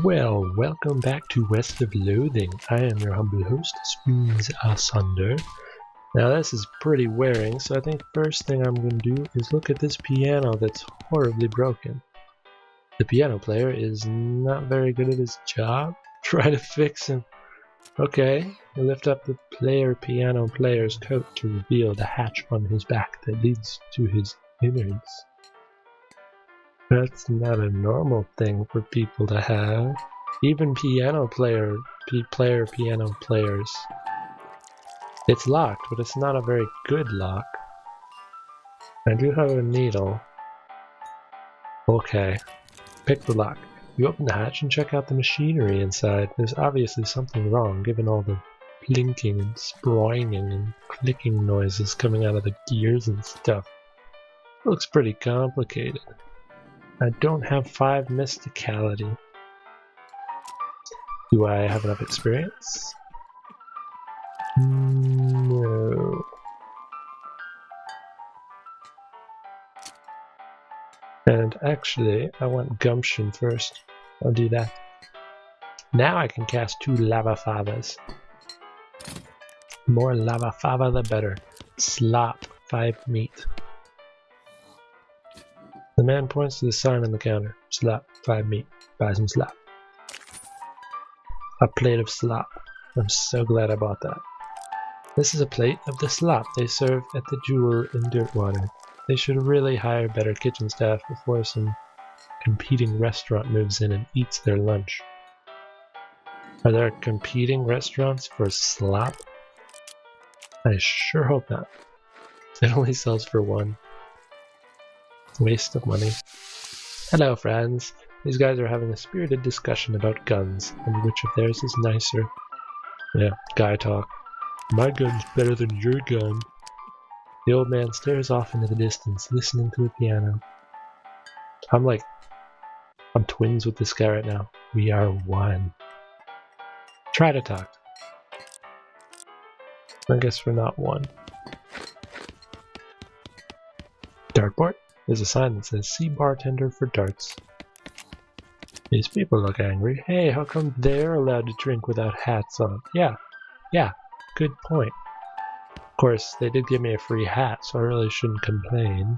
Well, welcome back to West of Loathing. I am your humble host, SpoonsAsunder. Now this is pretty wearing, so I think first thing I'm going to do is look at this piano that's horribly broken. The piano player is not very good at his job. Try to fix him. Okay, I lift up the piano player's coat to reveal the hatch on his back that leads to his innards. That's not a normal thing for people to have. Even piano players. It's locked, but it's not a very good lock. I do have a needle. Okay, pick the lock. You open the hatch and check out the machinery inside. There's obviously something wrong, given all the plinking and sproinging and clicking noises coming out of the gears and stuff. It looks pretty complicated. I don't have 5 mysticality. Do I have enough experience? No. And actually, I want gumption first. I'll do that. Now I can cast 2 lava favas. More lava fava the better. Slop 5 meat. The man points to the sign on the counter. Slop 5 meat. Buy some slop. A plate of slop. I'm so glad I bought that. This is a plate of the slop they serve at the Jewel in Dirtwater. They should really hire better kitchen staff before some competing restaurant moves in and eats their lunch. Are there competing restaurants for slop? I sure hope not. It only sells for 1. Waste of money. Hello friends. These guys are having a spirited discussion about guns and which of theirs is nicer. Yeah, guy talk. My gun's better than your gun. The old man stares off into the distance, listening to the piano. I'm twins with this guy right now. We are one. Try to talk. I guess we're not one. Dartboard? There's a sign that says, "See bartender for darts." These people look angry. Hey, how come they're allowed to drink without hats on? Yeah, good point. Of course, they did give me a free hat, so I really shouldn't complain.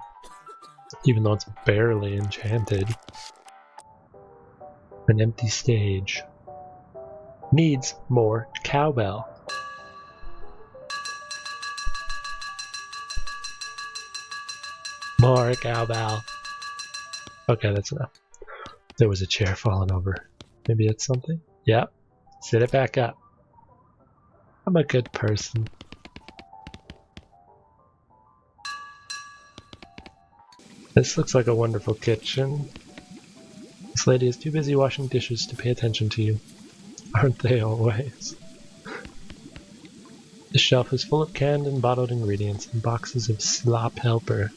Even though it's barely enchanted. An empty stage. Needs more cowbell. More cowbell. Okay, that's enough. There was a chair falling over. Maybe it's something? Yep. Sit it back up. I'm a good person. This looks like a wonderful kitchen. This lady is too busy washing dishes to pay attention to you. Aren't they always? The shelf is full of canned and bottled ingredients and boxes of slop helper.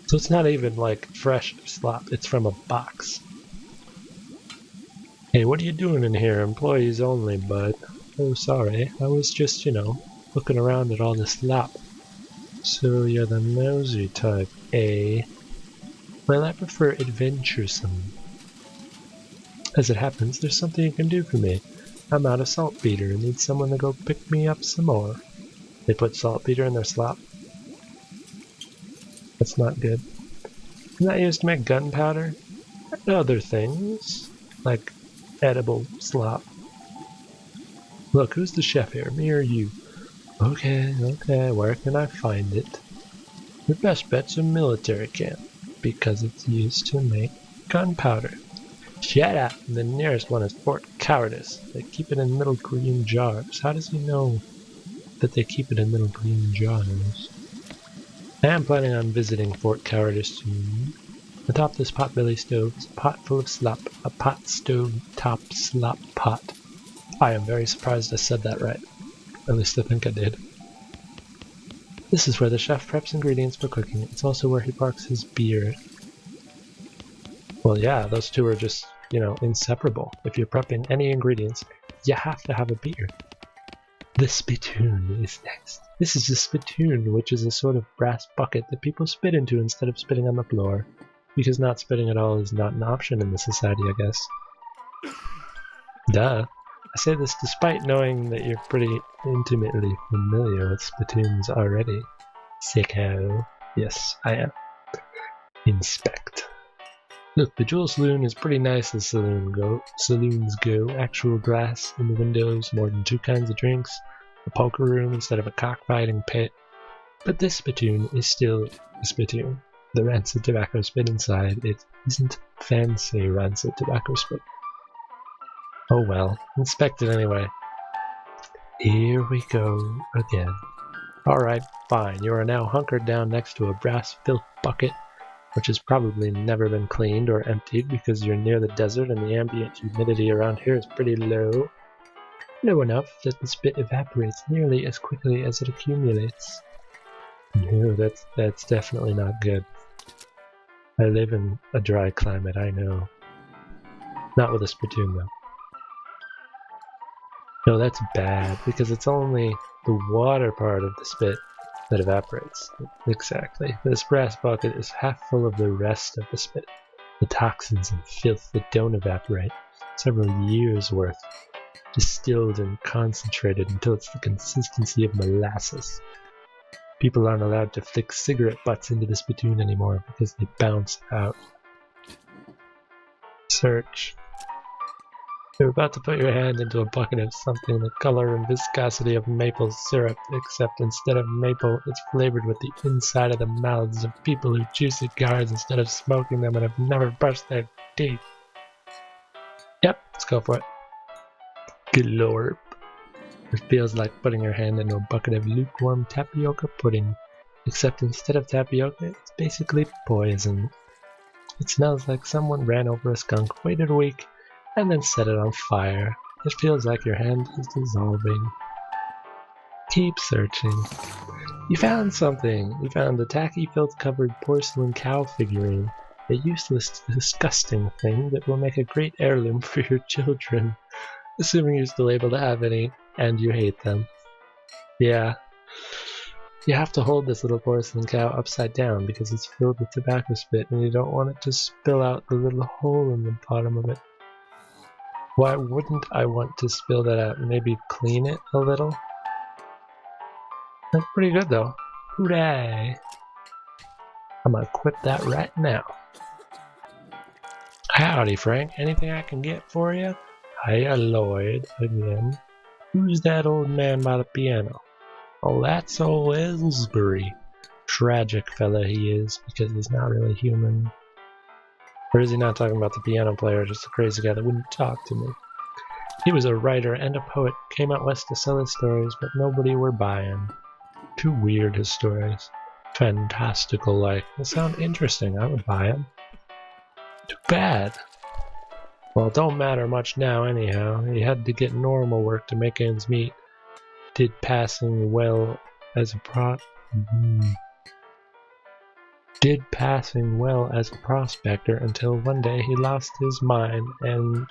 So it's not even like fresh slop, it's from a box. Hey, what are you doing in here? Employees only, bud. Oh, sorry. I was just, looking around at all the slop. So you're the nosy type, eh? Well, I prefer adventuresome. As it happens, there's something you can do for me. I'm out of saltpeter and need someone to go pick me up some more. They put saltpeter in their slop? That's not good. Isn't that used to make gunpowder? And other things, like edible slop. Look, who's the chef here, me or you? Okay, where can I find it? Your best bet's a military camp, because it's used to make gunpowder. Shut up! The nearest one is Fort Cowardice. They keep it in little green jars. How does he know that they keep it in little green jars? I am planning on visiting Fort Cowardice soon. Atop this potbelly stove is a pot full of slop. A pot stove top slop pot. I am very surprised I said that right. At least I think I did. This is where the chef preps ingredients for cooking. It's also where he parks his beer. Well, yeah, those two are just, inseparable. If you're prepping any ingredients, you have to have a beer. The spittoon is next. This is a spittoon, which is a sort of brass bucket that people spit into instead of spitting on the floor. Because not spitting at all is not an option in this society, I guess. Duh. I say this despite knowing that you're pretty intimately familiar with spittoons already. Sicko. Yes, I am. Inspect. Look, the Jewel Saloon is pretty nice as saloons go. Actual glass in the windows, more than 2 kinds of drinks, a poker room instead of a cockfighting pit. But this spittoon is still a spittoon. The rancid tobacco spit inside it isn't fancy rancid tobacco spit. Oh well, inspect it anyway. Here we go again. Alright, fine. You are now hunkered down next to a brass filth bucket, which has probably never been cleaned or emptied because you're near the desert and the ambient humidity around here is pretty low. Low enough that the spit evaporates nearly as quickly as it accumulates. No, that's definitely not good. I live in a dry climate, I know. Not with a spittoon though. No, that's bad, because it's only the water part of the spit that evaporates. Exactly. This brass bucket is half full of the rest of the spit. The toxins and filth that don't evaporate. Several years worth. Distilled and concentrated until it's the consistency of molasses. People aren't allowed to flick cigarette butts into the spittoon anymore because they bounce out. Search. You're about to put your hand into a bucket of something the color and viscosity of maple syrup, except instead of maple, it's flavored with the inside of the mouths of people who chew cigars instead of smoking them and have never brushed their teeth. Yep, let's go for it. Glorp. It feels like putting your hand into a bucket of lukewarm tapioca pudding, except instead of tapioca, it's basically poison. It smells like someone ran over a skunk, waited a week, and then set it on fire. It feels like your hand is dissolving. Keep searching. You found something! You found a tacky filth-covered porcelain cow figurine. A useless, disgusting thing that will make a great heirloom for your children. Assuming you're still able to have any, and you hate them. Yeah. You have to hold this little porcelain cow upside down because it's filled with tobacco spit and you don't want it to spill out the little hole in the bottom of it. Why wouldn't I want to spill that out? Maybe clean it a little? That's pretty good though. Hooray! I'm gonna quit that right now. Howdy, Frank. Anything I can get for you? Hiya, Lloyd, again. Who's that old man by the piano? Oh, that's old Ellsbury. Tragic fella he is, because he's not really human. Or is he not talking about the piano player, just a crazy guy that wouldn't talk to me? He was a writer and a poet, came out west to sell his stories, but nobody were buying. Too weird, his stories. Fantastical, like. They sound interesting, I would buy them. Too bad. Well, it don't matter much now anyhow. He had to get normal work to make ends meet. Did passing well as a prospector until one day he lost his mind and...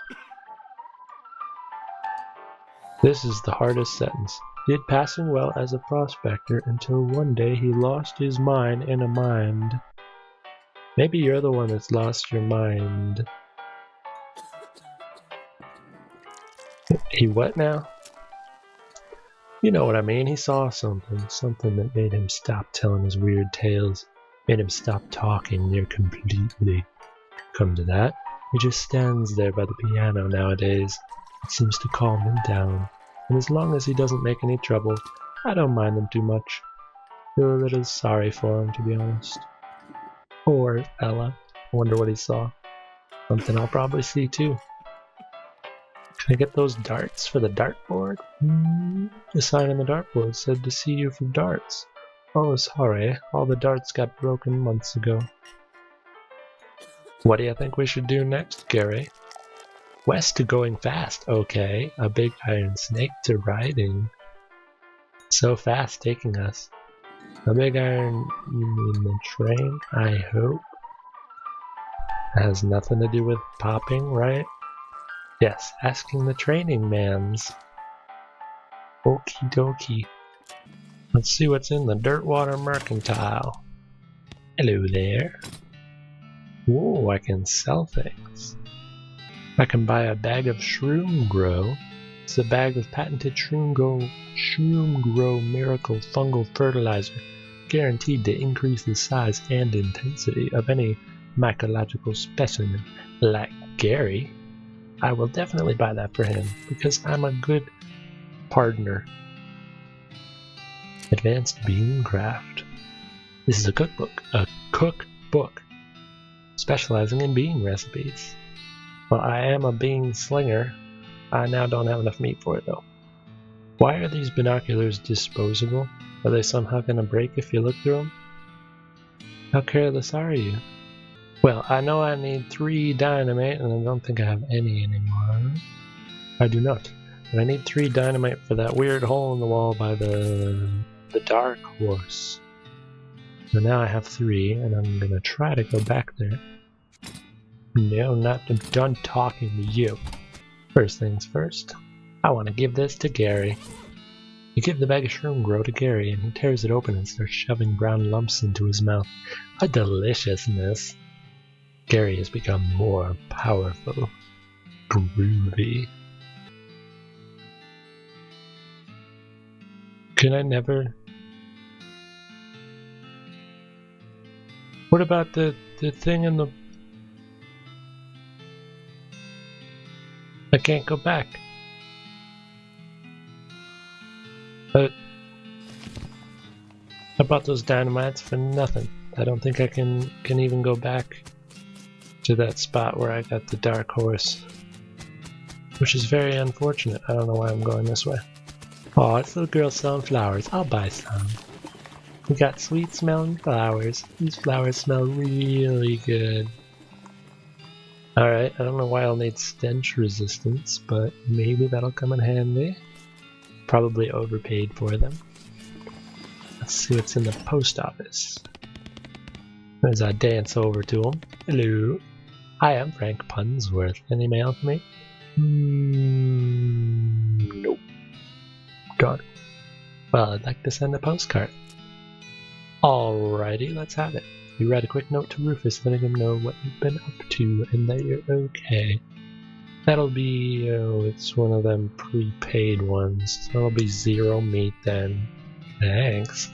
This is the hardest sentence. Did passing well as a prospector until one day he lost his mind in a mind. Maybe you're the one that's lost your mind. He what now? You know what I mean, he saw something that made him stop telling his weird tales, made him stop talking near completely. Come to that, he just stands there by the piano nowadays. It seems to calm him down, and as long as he doesn't make any trouble, I don't mind him too much. Feel a little sorry for him, to be honest. Poor fella. I wonder what he saw. Something I'll probably see too. Can I get those darts for the dartboard? The sign on the dartboard said to see you for darts. Oh, sorry. All the darts got broken months ago. What do you think we should do next, Gary? West to going fast. Okay. A big iron snake to riding. So fast taking us. A big iron, you mean the train? I hope. That has nothing to do with popping, right? Yes, asking the training mans. Okie dokie. Let's see what's in the Dirtwater Mercantile. Hello there. Whoa, I can sell things. I can buy a bag of Shroom Grow. It's a bag of patented Shroom Grow Miracle Fungal Fertilizer, guaranteed to increase the size and intensity of any mycological specimen. Like Gary, I will definitely buy that for him, because I'm a good partner. Advanced Bean Craft. This is a cookbook. A cookbook. Specializing in bean recipes. Well, I am a bean slinger. I now don't have enough meat for it, though. Why are these binoculars disposable? Are they somehow going to break if you look through them? How careless are you? Well, I know I need 3 dynamite, and I don't think I have any anymore. I do not. But I need 3 dynamite for that weird hole in the wall by the Dark Horse. So now I have 3, and I'm going to try to go back there. No, not done talking to you. First things first, I want to give this to Gary. You give the bag of Shroom Grow to Gary, and he tears it open and starts shoving brown lumps into his mouth. A deliciousness. Gary has become more powerful. Groovy. Can I never... What about the thing in the... I can't go back. But I bought those dynamites for nothing. I don't think I can even go back to that spot where I got the Dark Horse, which is very unfortunate. I don't know why I'm going this way. Oh, it's the girl selling flowers. I'll buy some. We got sweet smelling flowers. These flowers smell really good. Alright, I don't know why I'll need stench resistance, but maybe that'll come in handy. Probably overpaid for them. Let's see what's in the post office. As I dance over to him. Hello. Hi, I'm Frank Punsworth. Any mail for me? Nope. Done. Well, I'd like to send a postcard. Alrighty, let's have it. You write a quick note to Rufus letting him know what you've been up to and that you're okay. That'll be, it's one of them prepaid ones. That'll be 0 meat then. Thanks.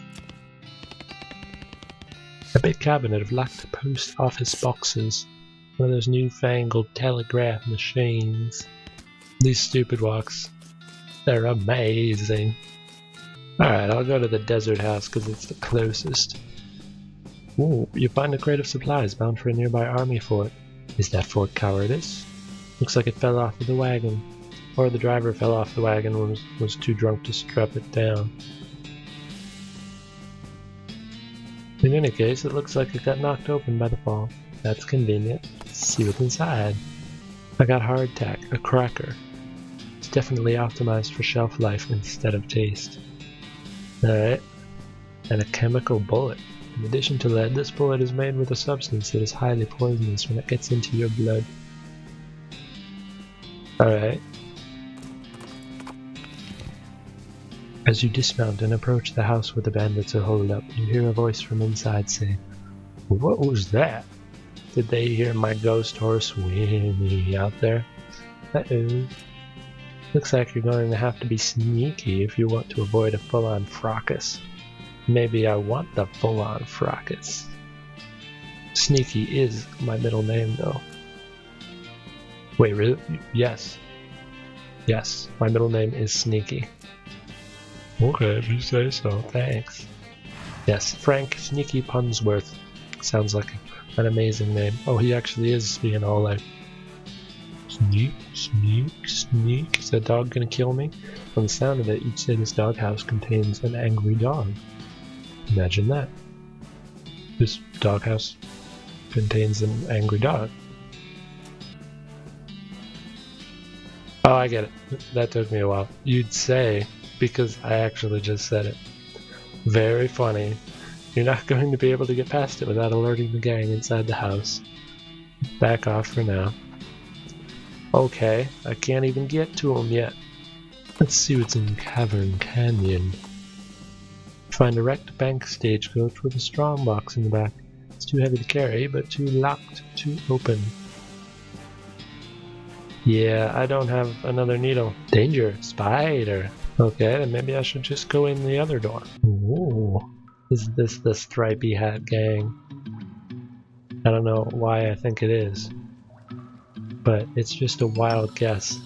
A big cabinet of locked post office boxes. One of those newfangled telegraph machines. These stupid walks. They're amazing. Alright, I'll go to the desert house because it's the closest. Ooh, you find a crate of supplies bound for a nearby army fort. Is that Fort Cowardice? Looks like it fell off of the wagon. Or the driver fell off the wagon and was too drunk to strap it down. In any case, it looks like it got knocked open by the fall. That's convenient. Let's see what's inside. I got hardtack, a cracker. It's definitely optimized for shelf life instead of taste. Alright. And a chemical bullet. In addition to lead, this bullet is made with a substance that is highly poisonous when it gets into your blood. Alright. As you dismount and approach the house where the bandits are holed up, you hear a voice from inside say, "What was that? Did they hear my ghost horse whinny out there? Uh-oh. Looks like you're going to have to be sneaky if you want to avoid a full-on fracas. Maybe I want the full-on fracas. Sneaky is my middle name, though." Wait, really? Yes. Yes, my middle name is Sneaky. Okay, if you say so, thanks. Yes, Frank Sneaky Punsworth. Sounds like an amazing name. Oh, he actually is speaking all like... Sneak, sneak, sneak. Is that dog gonna kill me? From the sound of it, you'd say this doghouse contains an angry dog. Imagine that. This doghouse contains an angry dog. Oh, I get it. That took me a while. You'd say, because I actually just said it. Very funny. You're not going to be able to get past it without alerting the gang inside the house. Back off for now. Okay, I can't even get to him yet. Let's see what's in Cavern Canyon. Find a wrecked bank stagecoach with a strongbox in the back. It's too heavy to carry, but too locked to open. Yeah, I don't have another needle. Danger! Spider! Okay, then maybe I should just go in the other door. Ooh. Is this the Stripy Hat Gang? I don't know why I think it is, but it's just a wild guess.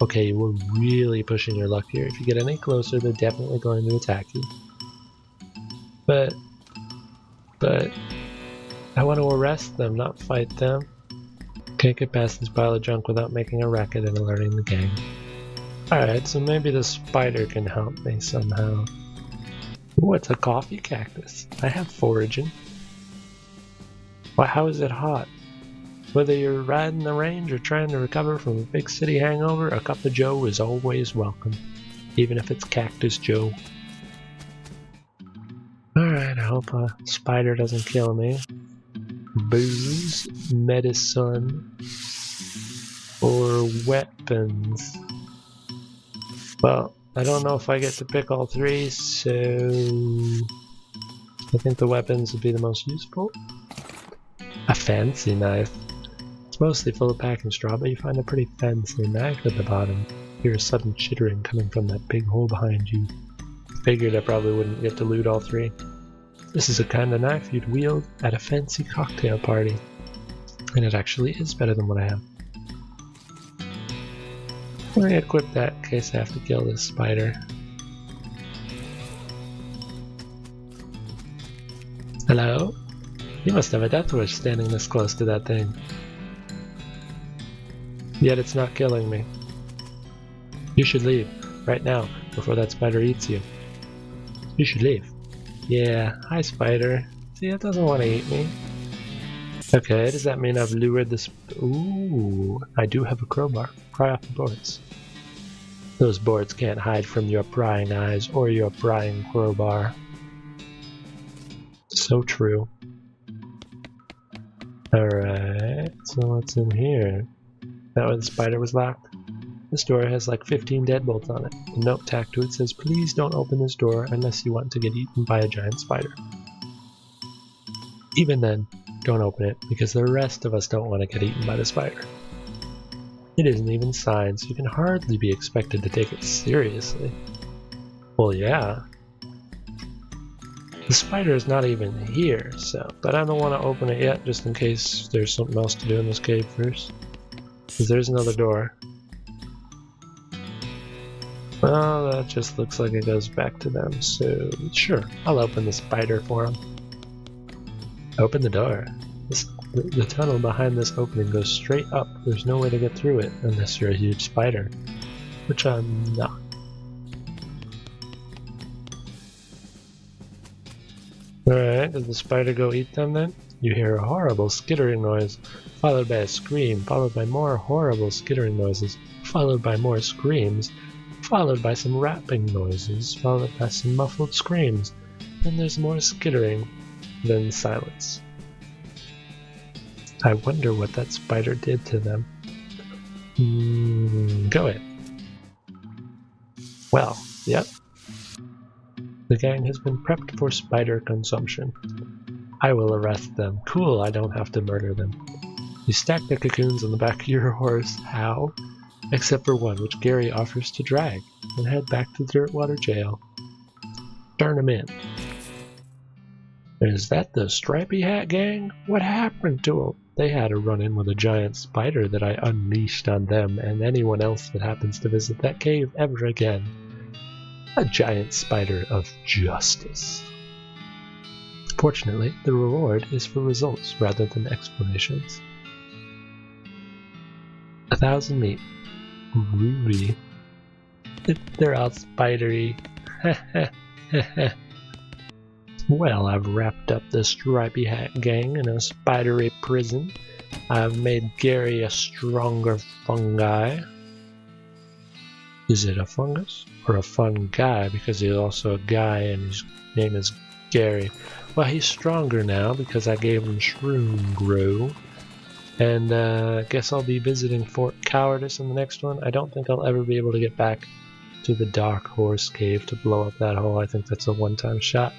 Okay, we're really pushing your luck here. If you get any closer, they're definitely going to attack you. But I want to arrest them, not fight them. Can't get past this pile of junk without making a racket and alerting the gang. Alright, so maybe the spider can help me somehow. Ooh, it's a coffee cactus. I have foraging. Well, how is it hot? Whether you're riding the range or trying to recover from a big city hangover, a cup of joe is always welcome. Even if it's Cactus Joe. Alright, I hope a spider doesn't kill me. Booze, medicine, or weapons. Well, I don't know if I get to pick all three, so I think the weapons would be the most useful. A fancy knife. It's mostly full of packing straw, but you find a pretty fancy knife at the bottom. You hear a sudden chittering coming from that big hole behind you. Figured I probably wouldn't get to loot all three. This is a kind of knife you'd wield at a fancy cocktail party. And it actually is better than what I have. I'm gonna equip that in case I have to kill this spider. Hello? You must have a death wish standing this close to that thing. Yet it's not killing me. You should leave, right now, before that spider eats you. You should leave. Yeah, hi spider. See, it doesn't want to eat me. Okay, does that mean I've lured this? Ooh, I do have a crowbar. Pry off the boards. Those boards can't hide from your prying eyes or your prying crowbar. So true. Alright, so what's in here? That way the spider was locked. This door has like 15 deadbolts on it. The note tacked to it says, "Please don't open this door unless you want to get eaten by a giant spider." Even then, don't open it, because the rest of us don't want to get eaten by the spider. It isn't even signed, so you can hardly be expected to take it seriously. Well, yeah. The spider is not even here, but I don't want to open it yet, just in case there's something else to do in this cave first. Because there's another door. Well, that just looks like it goes back to them, so sure, I'll open the spider for them. Open the door. The tunnel behind this opening goes straight up. There's no way to get through it unless you're a huge spider, which I'm not. Alright, does the spider go eat them then? You hear a horrible skittering noise, followed by a scream, followed by more horrible skittering noises, followed by more screams, followed by some rapping noises, followed by some muffled screams. Then there's more skittering, then silence. I wonder what that spider did to them. Go ahead. Well, yep. The gang has been prepped for spider consumption. I will arrest them. Cool, I don't have to murder them. You stack the cocoons on the back of your horse. How? Except for one, which Gary offers to drag, and head back to the Dirtwater jail. Turn him in. Is that the Stripy Hat Gang? What happened to them? They had a run-in with a giant spider that I unleashed on them and anyone else that happens to visit that cave ever again. A giant spider of justice. Fortunately, the reward is for results rather than explanations. 1,000 meat. Ruby. They're all spidery. Well, I've wrapped up the Stripy Hat Gang in a spidery prison. I've made Gary a stronger fungi. Is it a fungus? Or a fun guy, because he's also a guy and his name is Gary. Well, he's stronger now because I gave him Shroom Grow. And I guess I'll be visiting Fort Cowardice in the next one. I don't think I'll ever be able to get back to the Dark Horse Cave to blow up that hole. I think that's a one-time shot.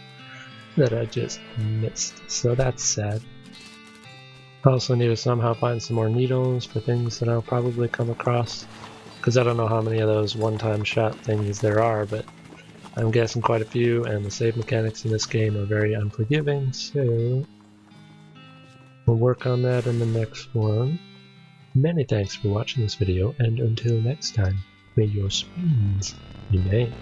that I just missed, so that's sad. I also need to somehow find some more needles for things that I'll probably come across, because I don't know how many of those one-time shot things there are, but I'm guessing quite a few, and the save mechanics in this game are very unforgiving, so we'll work on that in the next one. Many thanks for watching this video, and until next time, may your spoons remain.